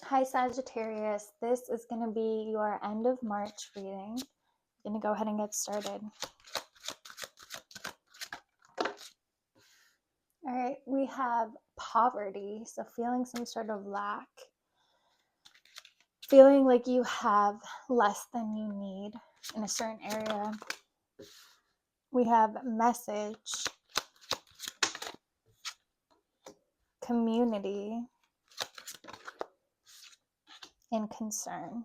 Hi Sagittarius, this is going to be your end of March reading. I'm going to go ahead and get started. All right, we have poverty, so feeling some sort of lack, feeling like you have less than you need in a certain area. We have message, community, and concern.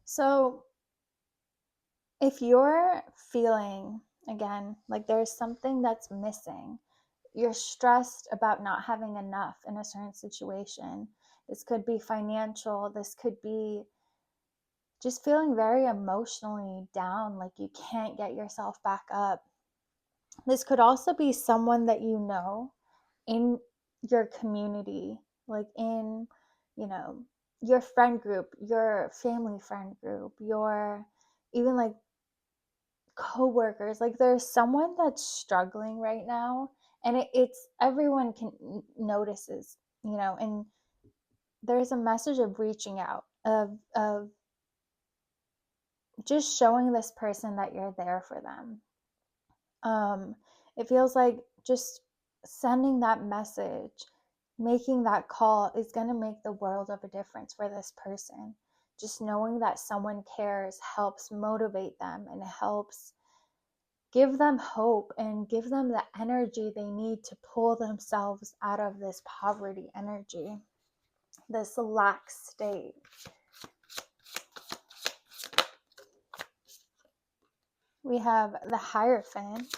So if you're feeling, again, like there's something that's missing, you're stressed about not having enough in a certain situation. This could be financial. This could be just feeling very emotionally down, like you can't get yourself back up. This could also be someone that you know in your community, like in, your friend group, your family friend group, your even like coworkers. Like there's someone that's struggling right now, and it's everyone can notices, and there's a message of reaching out, of just showing this person that you're there for them. It feels like just sending that message, making that call is going to make the world of a difference for this person. Just knowing that someone cares helps motivate them and helps give them hope and give them the energy they need to pull themselves out of this poverty energy, this lack state. We have the Hierophant,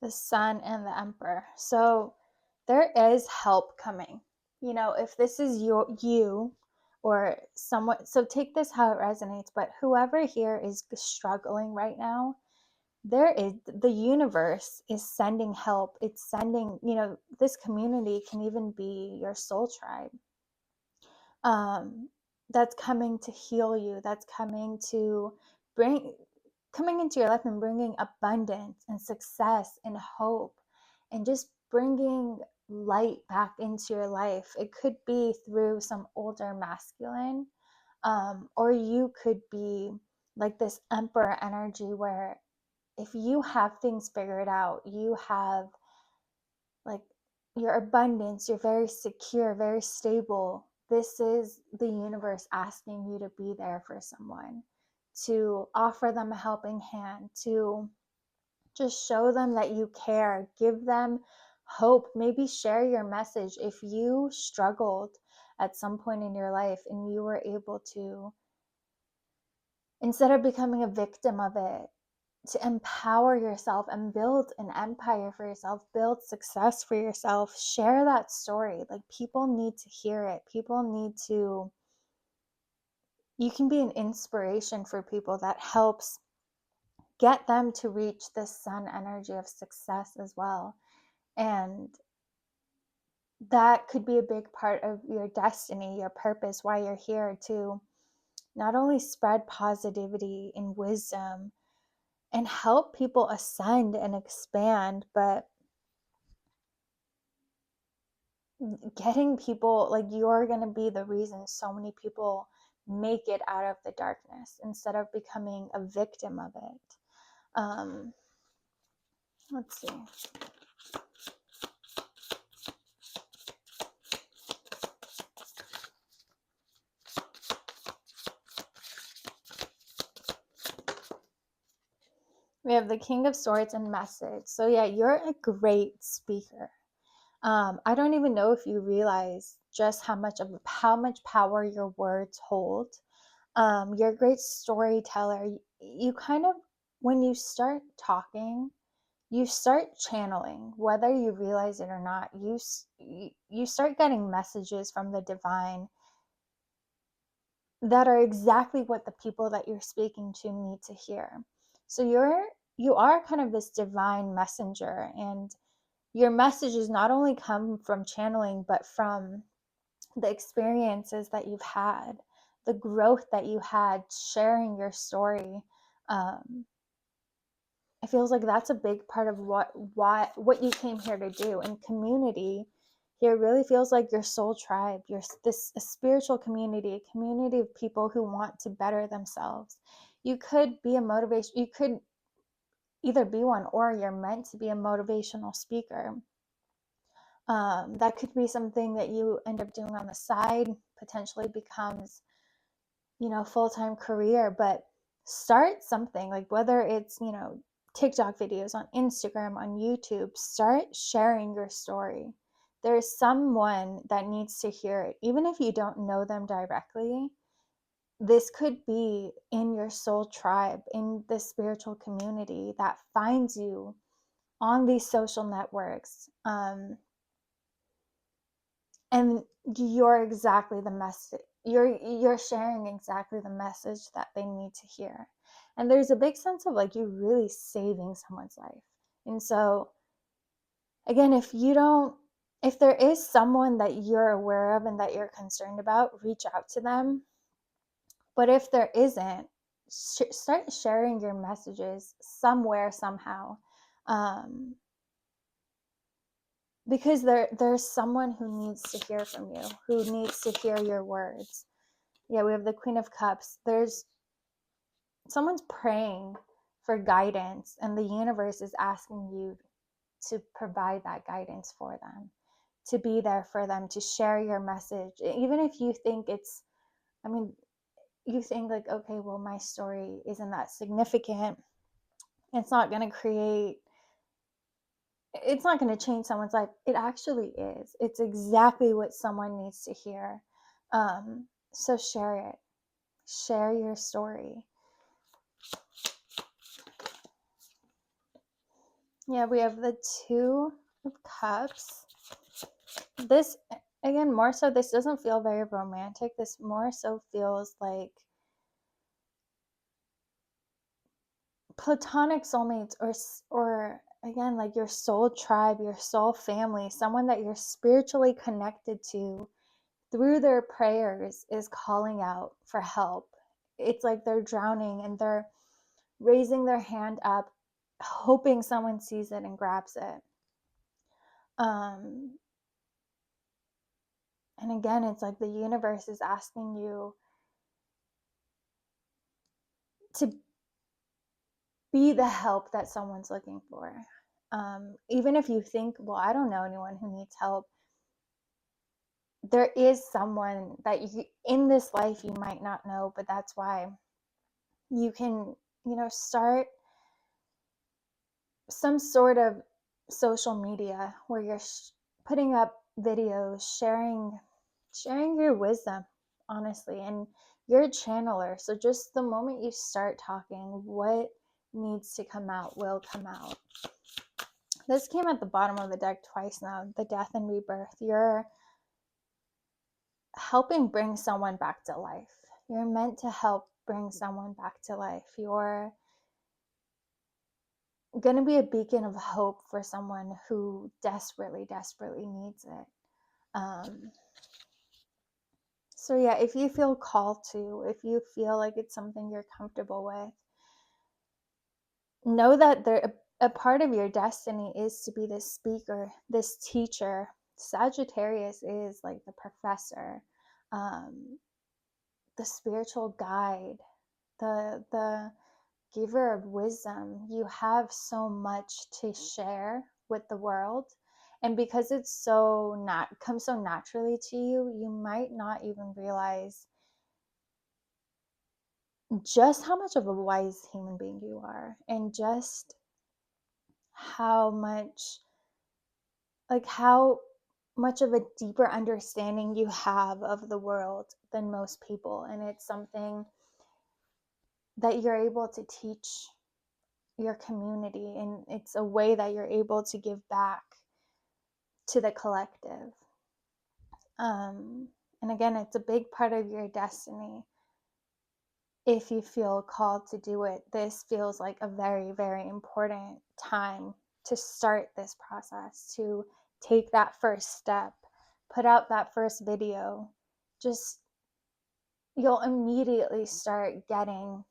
the Sun, and the Emperor. So there is help coming. If this is you or someone, so take this how it resonates, but whoever here is struggling right now, the universe is sending help. It's sending, this community can even be your soul tribe. That's coming to heal you. That's coming into your life and bringing abundance and success and hope and just bringing light back into your life. It could be through some older masculine, or you could be like this emperor energy where if you have things figured out, you have like your abundance, you're very secure, very stable. This is the universe asking you to be there for someone, to offer them a helping hand, to just show them that you care, give them hope, maybe share your message. If you struggled at some point in your life and you were able to, instead of becoming a victim of it, to empower yourself and build an empire for yourself, build success for yourself, share that story. Like people need to hear it. People need to, you can be an inspiration for people that helps get them to reach this sun energy of success as well. And that could be a big part of your destiny, your purpose, why you're here, to not only spread positivity and wisdom and help people ascend and expand, but getting people, like you're going to be the reason so many people make it out of the darkness instead of becoming a victim of it. Let's see. We have the King of Swords and Message. So yeah, you're a great speaker. I don't even know if you realize just how much power your words hold. You're a great storyteller. You kind of, when you start talking, you start channeling, whether you realize it or not. You start getting messages from the divine that are exactly what the people that you're speaking to need to hear. So you are kind of this divine messenger, and your messages not only come from channeling, but from the experiences that you've had, the growth that you had sharing your story. it feels like that's a big part of what you came here to do. And community here really feels like your soul tribe, your this a spiritual community, a community of people who want to better themselves. You could be a motivation, you could either be one, or you're meant to be a motivational speaker. That could be something that you end up doing on the side, potentially becomes, full-time career. But start something, like whether it's, TikTok videos, on Instagram, on YouTube. Start sharing your story. There's someone that needs to hear it, even if you don't know them directly. This could be in your soul tribe, in the spiritual community that finds you on these social networks. And you're exactly the message, you're sharing exactly the message that they need to hear. And there's a big sense of like you really saving someone's life. And so again, if there is someone that you're aware of and that you're concerned about, reach out to them. But if there isn't, start sharing your messages somewhere, somehow. Because there's someone who needs to hear from you, who needs to hear your words. Yeah, we have the Queen of Cups. There's someone's praying for guidance, and the universe is asking you to provide that guidance for them, to be there for them, to share your message. Even if you think you think like, okay, well, my story isn't that significant. It's not going to change someone's life. It actually is. It's exactly what someone needs to hear. So share it. Share your story. Yeah, we have the Two of Cups. This, again, more so, this doesn't feel very romantic. This more so feels like platonic soulmates, or again, like your soul tribe, your soul family, someone that you're spiritually connected to through their prayers is calling out for help. It's like they're drowning and they're raising their hand up, hoping someone sees it and grabs it. And again, it's like the universe is asking you to be the help that someone's looking for. Even if you think, well, I don't know anyone who needs help, there is someone that in this life you might not know, but that's why you can, start some sort of social media where you're putting up videos, sharing your wisdom, honestly. And you're a channeler, so just the moment you start talking, what needs to come out will come out. This came at the bottom of the deck twice now, the Death and Rebirth. You're helping bring someone back to life. You're meant to help bring someone back to life. You're going to be a beacon of hope for someone who desperately, desperately needs it. So yeah, if you feel called to, if you feel like it's something you're comfortable with, know that a part of your destiny is to be this speaker, this teacher. Sagittarius is like the professor, the spiritual guide, the giver of wisdom. You have so much to share with the world. And because it's comes so naturally to you, you might not even realize just how much of a wise human being you are, and just how much of a deeper understanding you have of the world than most people. And it's something that you're able to teach your community, and it's a way that you're able to give back to the collective. And again, it's a big part of your destiny. If you feel called to do it, this feels like a very, very important time to start this process, to take that first step, put out that first video. Just, you'll immediately start getting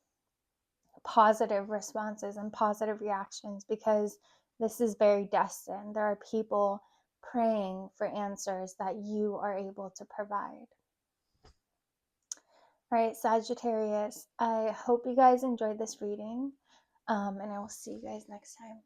positive responses and positive reactions, because this is very destined. There are people praying for answers that you are able to provide. All right, Sagittarius, I hope you guys enjoyed this reading, and I will see you guys next time.